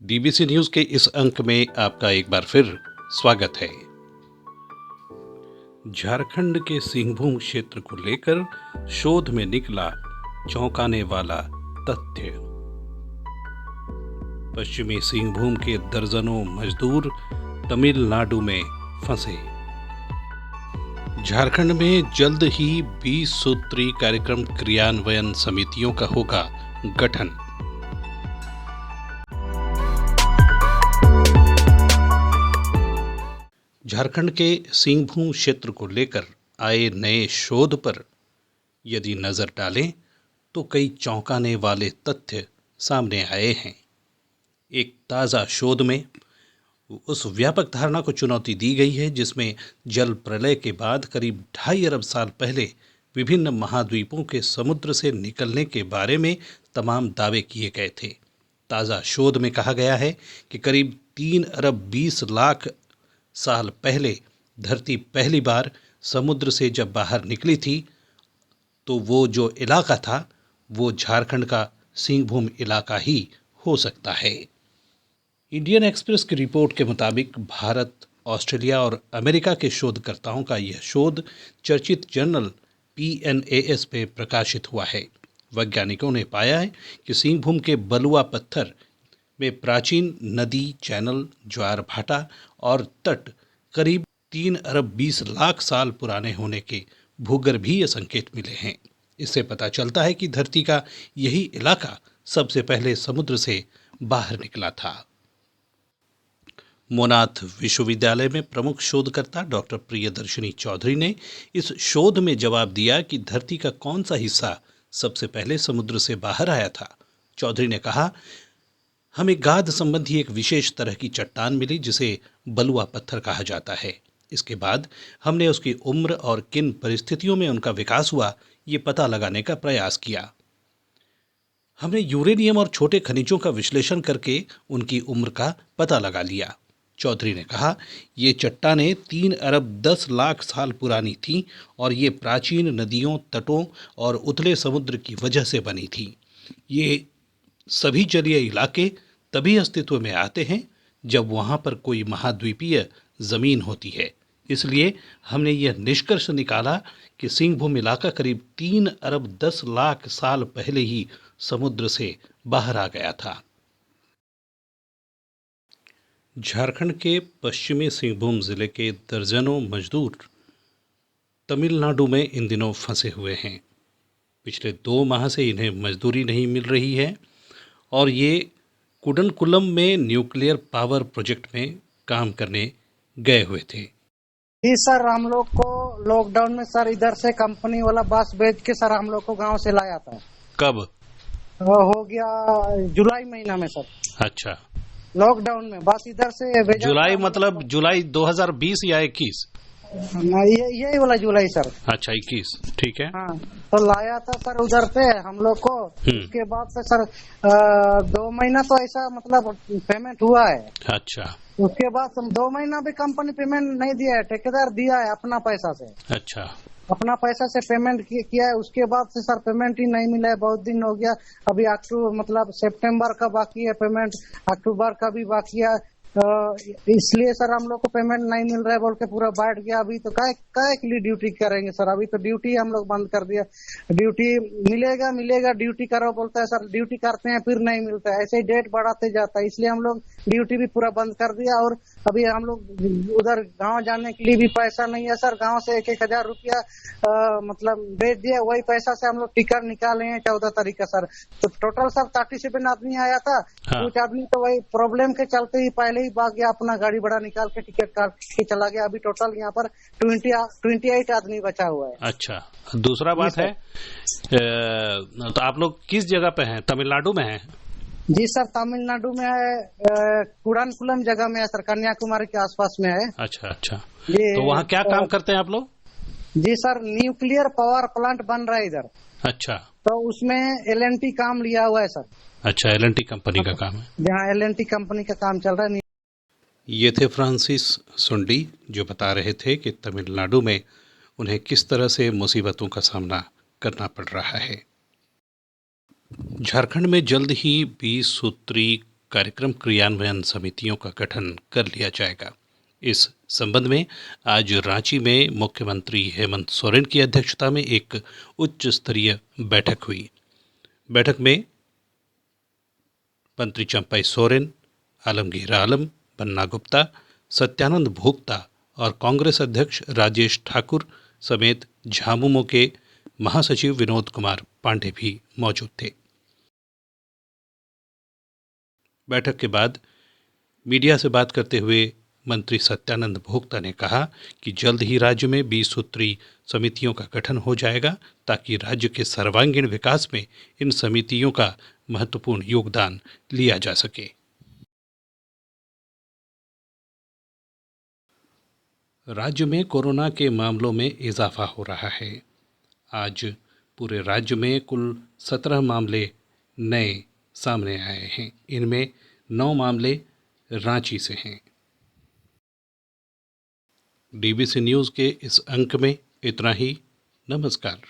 DBC news के इस अंक में आपका एक बार फिर स्वागत है। झारखंड के सिंहभूम क्षेत्र को लेकर शोध में निकला चौंकाने वाला तथ्य। पश्चिमी सिंहभूम के दर्जनों मजदूर तमिलनाडु में फंसे। झारखंड में जल्द ही 20 सूत्री कार्यक्रम क्रियान्वयन समितियों का होगा गठन। झारखंड के सिंहभूम क्षेत्र को लेकर आए नए शोध पर यदि नजर डालें तो कई चौंकाने वाले तथ्य सामने आए हैं। एक ताज़ा शोध में उस व्यापक धारणा को चुनौती दी गई है जिसमें जल प्रलय के बाद करीब 2.5 अरब साल पहले विभिन्न महाद्वीपों के समुद्र से निकलने के बारे में तमाम दावे किए गए थे। ताज़ा शोध में कहा गया है कि करीब 3 अरब 20 लाख साल पहले धरती पहली बार समुद्र से जब बाहर निकली थी तो वो जो इलाका था वो झारखंड का सिंहभूम इलाका ही हो सकता है। इंडियन एक्सप्रेस की रिपोर्ट के मुताबिक भारत, ऑस्ट्रेलिया और अमेरिका के शोधकर्ताओं का यह शोध चर्चित जर्नल PNAS पे प्रकाशित हुआ है। वैज्ञानिकों ने पाया है कि सिंहभूम के बलुआ पत्थर में प्राचीन नदी, चैनल, ज्वार भाटा और तट करीब 3 अरब 20 लाख साल पुराने होने के भूगर्भीय संकेत मिले हैं। इससे पता चलता है कि धरती का यही इलाका सबसे पहले समुद्र से बाहर निकला था। मोनाथ विश्वविद्यालय में प्रमुख शोधकर्ता डॉक्टर प्रियदर्शनी चौधरी ने इस शोध में जवाब दिया कि धरती का कौन सा हिस्सा सबसे पहले समुद्र से बाहर आया था। चौधरी ने कहा, हमें गाद संबंधी एक विशेष तरह की चट्टान मिली जिसे बलुआ पत्थर कहा जाता है। इसके बाद हमने उसकी उम्र और किन परिस्थितियों में उनका विकास हुआ ये पता लगाने का प्रयास किया। हमने यूरेनियम और छोटे खनिजों का विश्लेषण करके उनकी उम्र का पता लगा लिया। चौधरी ने कहा, ये चट्टानें 3 अरब 10 लाख साल पुरानी थीं और ये प्राचीन नदियों, तटों और उथले समुद्र की वजह से बनी थीं। ये सभी जलीय इलाके तभी अस्तित्व में आते हैं जब वहाँ पर कोई महाद्वीपीय ज़मीन होती है। इसलिए हमने यह निष्कर्ष निकाला कि सिंहभूम इलाका करीब 3 अरब 10 लाख साल पहले ही समुद्र से बाहर आ गया था। झारखंड के पश्चिमी सिंहभूम जिले के दर्जनों मजदूर तमिलनाडु में इन दिनों फंसे हुए हैं। पिछले 2 माह से इन्हें मजदूरी नहीं मिल रही है और ये कुडनकुलम में न्यूक्लियर पावर प्रोजेक्ट में काम करने गए हुए थे। जी सर, हम लोग को लॉकडाउन में सर इधर से कंपनी वाला बस भेज के सर हम लोग को गांव से लाया था। कब? हो गया जुलाई महीना में सर। अच्छा, लॉकडाउन में बस इधर से भेजा। जुलाई मतलब जुलाई 2020 या 21? यही वाला जुलाई सर। अच्छा, 21, ठीक है। हाँ, तो लाया था सर उधर से हम लोग को। उसके बाद से सर 2 महीना तो ऐसा मतलब पेमेंट हुआ है। अच्छा, उसके बाद 2 महीना भी कंपनी पेमेंट नहीं दिया है, ठेकेदार दिया है अपना पैसा से। अच्छा, अपना पैसा से पेमेंट किया है। उसके बाद से सर पेमेंट ही नहीं मिला है, बहुत दिन हो गया। अभी अक्टूबर मतलब सितंबर का बाकी है पेमेंट, अक्टूबर का भी बाकी है। इसलिए सर हम लोग को पेमेंट नहीं मिल रहा है बोल के पूरा बैठ गया। अभी तो काय के लिए ड्यूटी करेंगे सर? अभी तो ड्यूटी हम लोग बंद कर दिया। ड्यूटी मिलेगा ड्यूटी करो बोलता है सर, ड्यूटी करते हैं फिर नहीं मिलता है, ऐसे ही डेट बढ़ाते जाता है। इसलिए हम लोग ड्यूटी भी पूरा बंद कर दिया। और अभी हम लोग उधर गांव जाने के लिए भी पैसा नहीं है सर। गांव से 1,000 रुपया मतलब भेज दिया, वही पैसा से हम लोग टिकट निकाले हैं 14 तारीख का सर। तो टोटल सर 37 आदमी आया था। कुछ आदमी तो वही प्रॉब्लम के चलते ही पहले ही भाग गया, अपना गाड़ी बड़ा निकाल के टिकट काट के चला गया। अभी टोटल यहाँ पर 28 आदमी बचा हुआ है। अच्छा, दूसरा बात है तो आप लोग किस जगह पे हैं? तमिलनाडु में हैं? जी सर, तमिलनाडु में है, कुडानकुलम जगह में है सर, कन्याकुमारी के आसपास में है। अच्छा, तो वहाँ क्या काम करते हैं आप लोग? जी सर, न्यूक्लियर पावर प्लांट बन रहा है इधर। अच्छा, तो उसमें L&T काम लिया हुआ है सर। अच्छा, L&T कंपनी का काम है। जहाँ L&T कंपनी का काम चल रहा है। ये थे फ्रांसिस सुंडी जो बता रहे थे कि तमिलनाडु में उन्हें किस तरह से मुसीबतों का सामना करना पड़ रहा है। झारखंड में जल्द ही 20 सूत्री कार्यक्रम क्रियान्वयन समितियों का गठन कर लिया जाएगा। इस संबंध में आज रांची में मुख्यमंत्री हेमंत सोरेन की अध्यक्षता में एक उच्च स्तरीय बैठक हुई। बैठक में मंत्री चंपई सोरेन, आलमगीर आलम, बन्ना गुप्ता, सत्यानंद भोक्ता और कांग्रेस अध्यक्ष राजेश ठाकुर समेत झामुमो के महासचिव विनोद कुमार पांडे भी मौजूद थे। बैठक के बाद मीडिया से बात करते हुए मंत्री सत्यानंद भोक्ता ने कहा कि जल्द ही राज्य में 20 सूत्री समितियों का गठन हो जाएगा ताकि राज्य के सर्वांगीण विकास में इन समितियों का महत्वपूर्ण योगदान लिया जा सके। राज्य में कोरोना के मामलों में इजाफा हो रहा है। आज पूरे राज्य में कुल 17 मामले नए सामने आए हैं। इनमें 9 मामले रांची से हैं। डीबीसी न्यूज़ के इस अंक में इतना ही। नमस्कार।